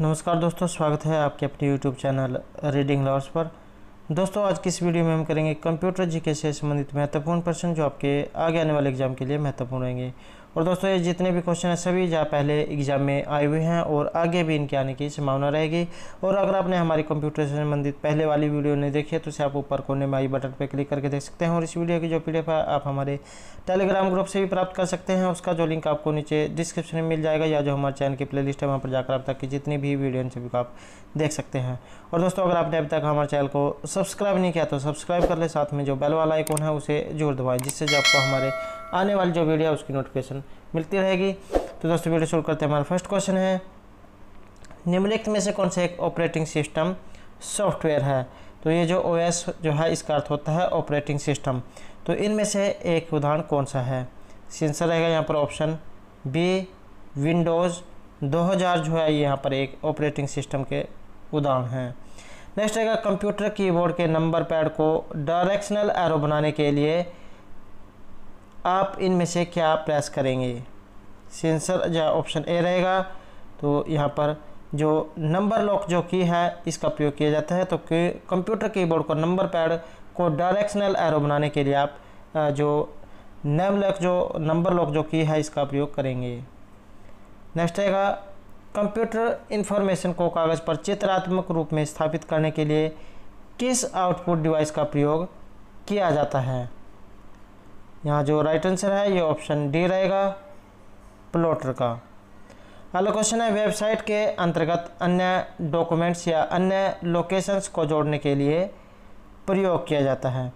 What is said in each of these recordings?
नमस्कार दोस्तों, स्वागत है आपके अपने YouTube चैनल रीडिंग लवर्स पर। दोस्तों, आज की इस वीडियो में हम करेंगे कंप्यूटर जीके से संबंधित महत्वपूर्ण प्रश्न जो आपके आगे आने वाले एग्जाम के लिए महत्वपूर्ण रहेंगे। और दोस्तों, ये जितने भी क्वेश्चन हैं सभी जहाँ पहले एग्जाम में आए हुए हैं और आगे भी इनके आने की संभावना रहेगी। और अगर आपने हमारी कंप्यूटर से संबंधित पहले वाली वीडियो नहीं देखी है तो उसे आप ऊपर कोने में आई बटन पर क्लिक करके देख सकते हैं। और इस वीडियो की जो PDF है आप हमारे टेलीग्राम ग्रुप से भी प्राप्त कर सकते हैं। उसका जो लिंक आपको नीचे डिस्क्रिप्शन में मिल जाएगा, या जो हमारे चैनल की प्लेलिस्ट है वहाँ पर जाकर अब तक की जितनी भी वीडियो हैं सभी को आप देख सकते हैं। और दोस्तों, अगर आपने अभी तक हमारे चैनल को सब्सक्राइब नहीं किया तो सब्सक्राइब कर ले, साथ में जो बेल वाला आइकॉन है उसे जरूर दबाएं, जिससे जो आपको हमारे आने वाली जो वीडियो है उसकी नोटिफिकेशन मिलती रहेगी। तो दोस्तों, वीडियो शुरू करते हैं। हमारा फर्स्ट क्वेश्चन है, निम्नलिखित में से कौन सा एक ऑपरेटिंग सिस्टम सॉफ्टवेयर है? तो ये जो OS जो है इसका अर्थ होता है ऑपरेटिंग सिस्टम। तो इनमें से एक उदाहरण कौन सा है? आंसर रहेगा यहाँ पर ऑप्शन बी, विंडोज़ 2000 जो है यहाँ पर एक ऑपरेटिंग सिस्टम के उदाहरण हैं। नेक्स्ट रहेगा, कंप्यूटर कीबोर्ड के नंबर पैड को डायरेक्शनल एरो बनाने के लिए आप इनमें से क्या प्रेस करेंगे? आंसर जो ऑप्शन ए रहेगा। तो यहाँ पर जो नंबर लॉक जो की है इसका प्रयोग किया जाता है। तो कंप्यूटर कीबोर्ड को नंबर पैड को डायरेक्शनल एरो बनाने के लिए आप जो नंबर लॉक जो की है इसका प्रयोग करेंगे। नेक्स्ट रहेगा, कंप्यूटर इंफॉर्मेशन को कागज़ पर चित्रात्मक रूप में स्थापित करने के लिए किस आउटपुट डिवाइस का प्रयोग किया जाता है? यहाँ जो राइट आंसर है ये ऑप्शन डी रहेगा, प्लॉटर का। अगला क्वेश्चन है, वेबसाइट के अंतर्गत अन्य डॉक्यूमेंट्स या अन्य लोकेशंस को जोड़ने के लिए प्रयोग किया जाता है।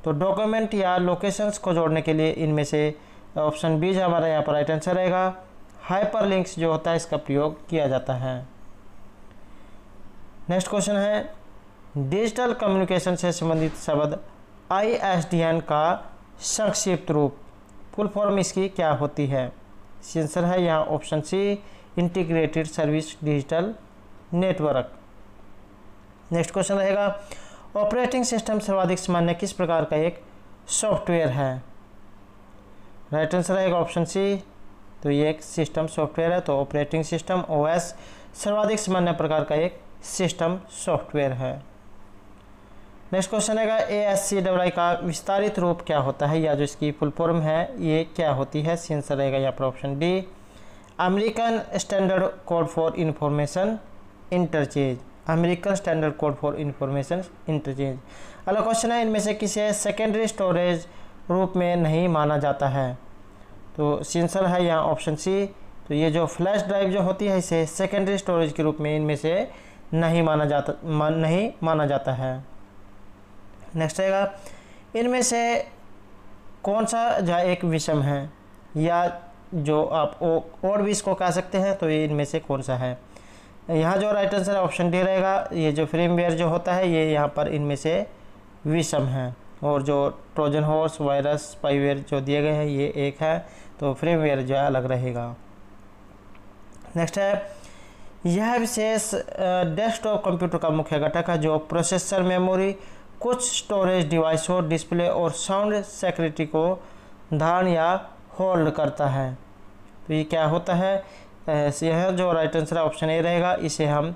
तो डॉक्यूमेंट या लोकेशंस को जोड़ने के लिए इनमें से ऑप्शन बी जो हमारा यहाँ पर राइट आंसर रहेगा, हाइपरलिंक्स जो होता है इसका प्रयोग किया जाता है। नेक्स्ट क्वेश्चन है, डिजिटल कम्युनिकेशन से संबंधित शब्द ISDN का संक्षिप्त रूप, फुल फॉर्म इसकी क्या होती है? आंसर है यहाँ option C, integrated service digital network. Next question रहेगा, ऑपरेटिंग सिस्टम सर्वाधिक सामान्य किस प्रकार का एक सॉफ्टवेयर है? राइट आंसर रहेगा ऑप्शन सी। तो ये एक सिस्टम सॉफ्टवेयर है। तो ऑपरेटिंग सिस्टम OS सर्वाधिक सामान्य प्रकार का एक सिस्टम सॉफ्टवेयर है। नेक्स्ट क्वेश्चन रहेगा, ASCII का विस्तारित रूप क्या होता है, या जो इसकी फुल फॉर्म है ये क्या होती है? आंसर रहेगा यहाँ पर option D, American standard code for information interchange. American standard code for information interchange. अगला क्वेश्चन है, इनमें से किसे सेकेंडरी स्टोरेज रूप में नहीं माना जाता है? तो आंसर है यहाँ ऑप्शन सी। तो ये जो फ्लैश ड्राइव जो होती है इसे सेकेंडरी स्टोरेज के रूप में इनमें से नहीं माना जाता है। नेक्स्ट रहेगा, इनमें से कौन सा जो एक विषम है, या जो आप और भी इसको कह सकते हैं, तो ये इनमें से कौन सा है? यहाँ जो राइट आंसर है ऑप्शन डी रहेगा। ये जो फ्रेमवेयर जो होता है ये यहाँ पर इनमें से विषम है, और जो ट्रोजन हॉर्स, वायरस, स्पाईवेयर जो दिए गए हैं ये एक है। तो फ्रेमवेयर जो है अलग रहेगा। नेक्स्ट है, यह विशेष डेस्कटॉप कंप्यूटर का मुख्य घटक है जो प्रोसेसर, मेमोरी, कुछ स्टोरेज डिवाइसों, डिस्प्ले और साउंड सिक्योरिटी को धारण या होल्ड करता है। तो ये क्या होता है? यह जो राइट आंसर है ऑप्शन ए रहेगा, इसे हम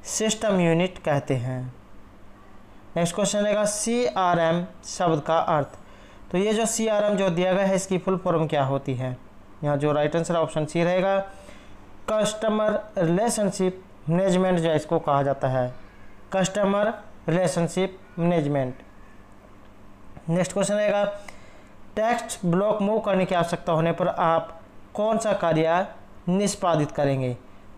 सिस्टम यूनिट कहते हैं। नेक्स्ट क्वेश्चन रहेगा, CRM शब्द का अर्थ। तो ये जो CRM जो दिया गया है इसकी फुल फॉर्म क्या होती है? यहाँ जो राइट आंसर ऑप्शन सी रहेगा, कस्टमर रिलेशनशिप मैनेजमेंट जो इसको कहा जाता है, customer relationship management. Next question रहेगा, टेक्स्ट ब्लॉक मूव करने की आवश्यकता होने पर आप कौन सा कार्य निष्पादित करेंगे?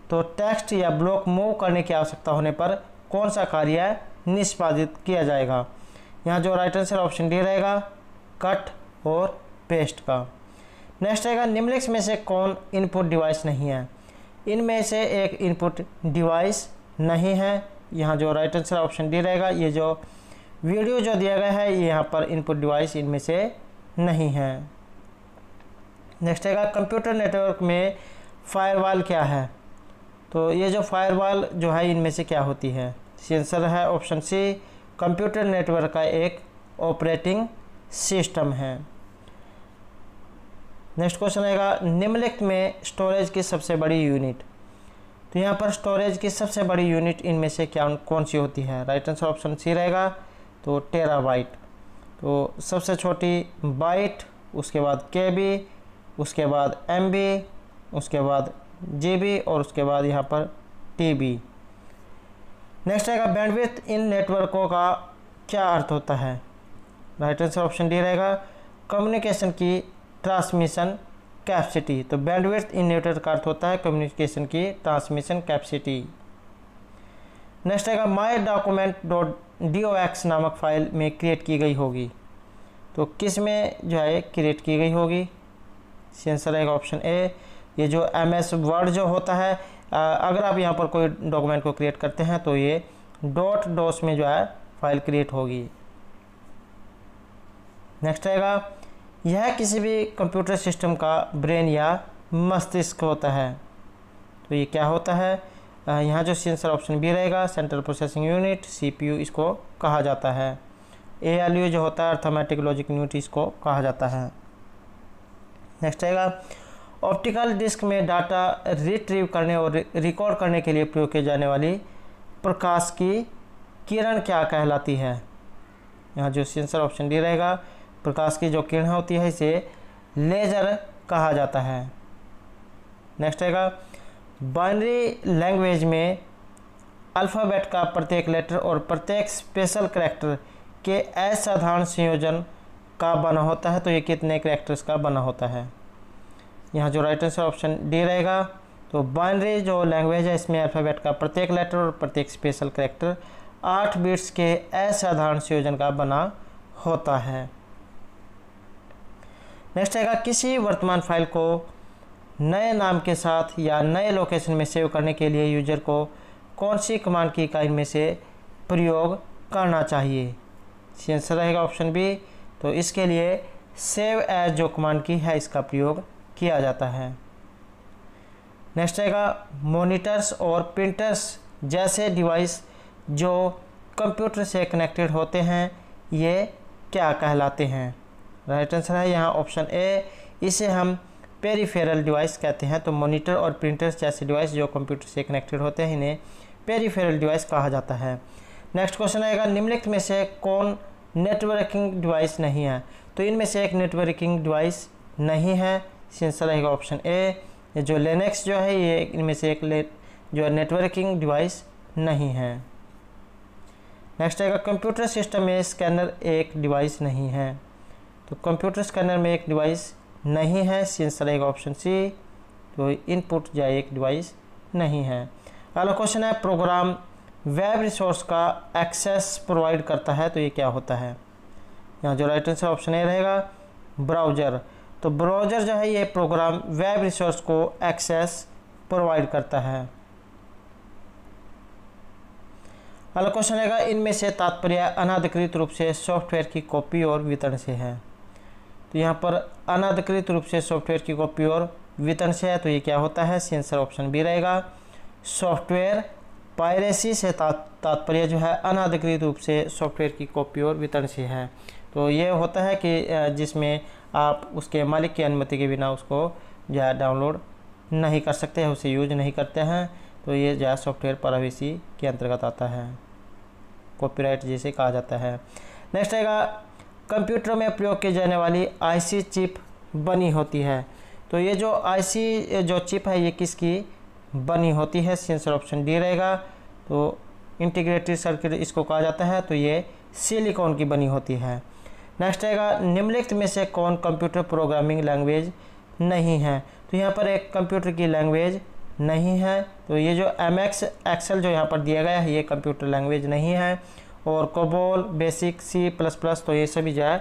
तो टेक्स्ट या ब्लॉक मूव करने की आवश्यकता होने पर कौन सा कार्य निष्पादित किया जाएगा? यहाँ जो राइट आंसर ऑप्शन डी रहेगा, कट और पेस्ट का। नेक्स्ट रहेगा, निम्नलिखित में से कौन इनपुट डिवाइस नहीं है? इनमें से एक इनपुट डिवाइस नहीं है। यहाँ जो राइट आंसर ऑप्शन डी रहेगा। ये जो वीडियो जो दिया गया है ये यहाँ पर इनपुट डिवाइस इनमें से नहीं है। नेक्स्ट रहेगा, कंप्यूटर नेटवर्क में फायरवॉल क्या है? तो ये जो फायरवॉल जो है इनमें से क्या होती है? आंसर है ऑप्शन सी, कंप्यूटर नेटवर्क का एक ऑपरेटिंग सिस्टम है। नेक्स्ट क्वेश्चन आएगा, निम्नलिखित में स्टोरेज की सबसे बड़ी यूनिट। तो यहाँ पर स्टोरेज की सबसे बड़ी यूनिट इनमें से कौन सी होती है? राइट आंसर ऑप्शन सी रहेगा, तो टेराबाइट। तो सबसे छोटी बाइट, उसके बाद केबी, उसके बाद एमबी, उसके बाद जीबी और उसके बाद यहाँ पर टीबी। नेक्स्ट रहेगा बैंडविड्थ इन नेटवर्कों का क्या अर्थ होता है? राइट आंसर ऑप्शन डी रहेगा, कम्युनिकेशन की ट्रांसमिशन कैपेसिटी। तो बैंडविड्थ इन नेटवर्क का अर्थ होता है कम्युनिकेशन की ट्रांसमिशन कैपेसिटी। नेक्स्ट रहेगा माई डॉक्यूमेंट डॉट डॉक्स नामक फाइल में क्रिएट की गई होगी। तो किस में जो है क्रिएट की गई होगी? आंसर रहेगा ऑप्शन ए, ये जो MS वर्ड जो होता है, अगर आप यहाँ पर कोई डॉक्यूमेंट को क्रिएट करते हैं तो ये .dos में जो है फाइल क्रिएट होगी। नेक्स्ट रहेगा यह किसी भी कंप्यूटर सिस्टम का ब्रेन या मस्तिष्क होता है। तो ये क्या होता है? यहाँ जो आंसर ऑप्शन बी रहेगा, सेंट्रल प्रोसेसिंग यूनिट CPU इसको कहा जाता है। ALU जो होता है अर्थमेटिक लॉजिक यूनिट इसको कहा जाता है। नेक्स्ट रहेगा ऑप्टिकल डिस्क में डाटा रिट्रीव करने और रिकॉर्ड करने के लिए प्रयोग की जाने वाली प्रकाश की किरण क्या कहलाती है? यहाँ जो आंसर ऑप्शन डी रहेगा, प्रकाश की जो किरण होती है इसे लेजर कहा जाता है। नेक्स्ट रहेगा बाइनरी लैंग्वेज में अल्फ़ाबेट का प्रत्येक लेटर और प्रत्येक स्पेशल करैक्टर के असाधारण संयोजन का बना होता है। तो ये कितने करैक्टर्स का बना होता है? यहाँ जो राइट आंसर ऑप्शन डी रहेगा, तो बाइनरी जो लैंग्वेज है इसमें अल्फ़ाबेट का प्रत्येक लेटर और प्रत्येक स्पेशल करैक्टर 8 बिट्स के असाधारण संयोजन का बना होता है। नेक्स्ट रहेगा किसी वर्तमान फाइल को नए नाम के साथ या नए लोकेशन में सेव करने के लिए यूजर को कौन सी कमांड की इकाई में से प्रयोग करना चाहिए? आंसर रहेगा ऑप्शन बी, तो इसके लिए सेव एज जो कमांड की है इसका प्रयोग किया जाता है। नेक्स्ट रहेगा मॉनिटर्स और प्रिंटर्स जैसे डिवाइस जो कंप्यूटर से कनेक्टेड होते हैं ये क्या कहलाते हैं? राइट आंसर है यहाँ ऑप्शन ए, इसे हम पेरिफेरल डिवाइस कहते हैं। तो मॉनिटर और प्रिंटर्स जैसे डिवाइस जो कंप्यूटर से कनेक्टेड होते हैं इन्हें पेरिफेरल डिवाइस कहा जाता है। नेक्स्ट क्वेश्चन आएगा निम्नलिखित में से कौन नेटवर्किंग डिवाइस नहीं है? तो इनमें से एक नेटवर्किंग डिवाइस नहीं है। आंसर रहेगा ऑप्शन ए, जो लिनक्स जो है ये इनमें से एक जो है नेटवर्किंग डिवाइस नहीं है। नेक्स्ट आएगा कंप्यूटर सिस्टम में स्कैनर एक डिवाइस नहीं है। तो कंप्यूटर स्कैनर में एक डिवाइस नहीं है। आंसर रहेगा ऑप्शन सी, तो इनपुट या एक डिवाइस नहीं है। अगला क्वेश्चन है प्रोग्राम वेब रिसोर्स का एक्सेस प्रोवाइड करता है। तो ये क्या होता है? यहाँ जो राइट आंसर ऑप्शन ए रहेगा ब्राउज़र। तो ब्राउज़र जो है ये प्रोग्राम वेब रिसोर्स को एक्सेस प्रोवाइड करता है। अगला क्वेश्चन रहेगा इनमें से तात्पर्य अनाधिकृत रूप से सॉफ्टवेयर की कॉपी और वितरण से है। तो यहाँ पर अनाधिकृत रूप से सॉफ्टवेयर की कॉपी और वितरण से है, तो ये क्या होता है? आंसर ऑप्शन बी रहेगा, सॉफ्टवेयर पायरेसी से तात्पर्य जो है अनाधिकृत रूप से सॉफ्टवेयर की कॉपी और वितरण से है। तो ये होता है कि जिसमें आप उसके मालिक की अनुमति के बिना उसको जो है डाउनलोड नहीं कर सकते हैं, उसे यूज नहीं करते हैं। तो ये जो है सॉफ्टवेयर प्राइवेसी के अंतर्गत आता है, कॉपीराइट जिसे कहा जाता है। नेक्स्ट आएगा कंप्यूटर में प्रयोग की जाने वाली IC चिप बनी होती है। तो ये जो IC जो चिप है ये किसकी बनी होती है? आंसर ऑप्शन डी रहेगा, तो इंटीग्रेटेड सर्किट इसको कहा जाता है। तो ये सिलिकॉन की बनी होती है। नेक्स्ट आएगा निम्नलिखित में से कौन कंप्यूटर प्रोग्रामिंग लैंग्वेज नहीं है? तो यहाँ पर एक कंप्यूटर की लैंग्वेज नहीं है। तो ये जो MX एक्सेल जो यहाँ पर दिया गया है ये कंप्यूटर लैंग्वेज नहीं है। और कोबोल, बेसिक, C++, तो ये सभी जो है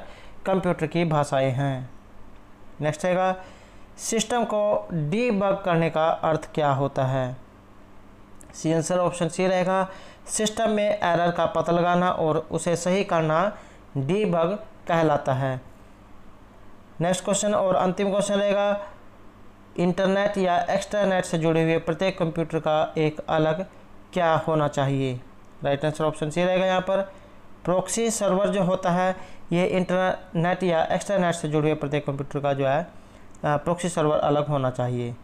कंप्यूटर की भाषाएं हैं। नेक्स्ट आएगा सिस्टम को डीबग करने का अर्थ क्या होता है? आंसर ऑप्शन सी रहेगा, सिस्टम में एरर का पता लगाना और उसे सही करना डीबग कहलाता है। नेक्स्ट क्वेश्चन और अंतिम क्वेश्चन रहेगा इंटरनेट या एक्सट्रानेट से जुड़े हुए प्रत्येक कंप्यूटर का एक अलग क्या होना चाहिए? राइट आंसर ऑप्शन सी रहेगा यहाँ पर, प्रॉक्सी सर्वर जो होता है ये इंटरनेट या एक्सट्रानेट से जुड़े हुए प्रत्येक कंप्यूटर का जो है प्रॉक्सी सर्वर अलग होना चाहिए।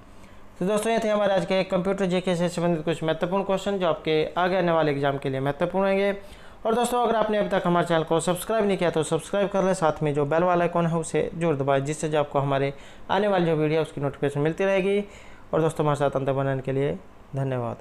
तो दोस्तों ये थे हमारे आज के कंप्यूटर जीके से संबंधित कुछ महत्वपूर्ण क्वेश्चन जो आपके आगे आने वाले एग्जाम के लिए महत्वपूर्ण होंगे। और दोस्तों अगर आपने अभी तक हमारे चैनल को सब्सक्राइब नहीं किया तो सब्सक्राइब कर लें, साथ में जो बेल वाला आइकॉन है उसे जरूर दबाएं, जिससे जो आपको हमारे आने वाली जो वीडियो है उसकी नोटिफिकेशन मिलती रहेगी। और दोस्तों हमारे साथ अंत बनाने के लिए धन्यवाद।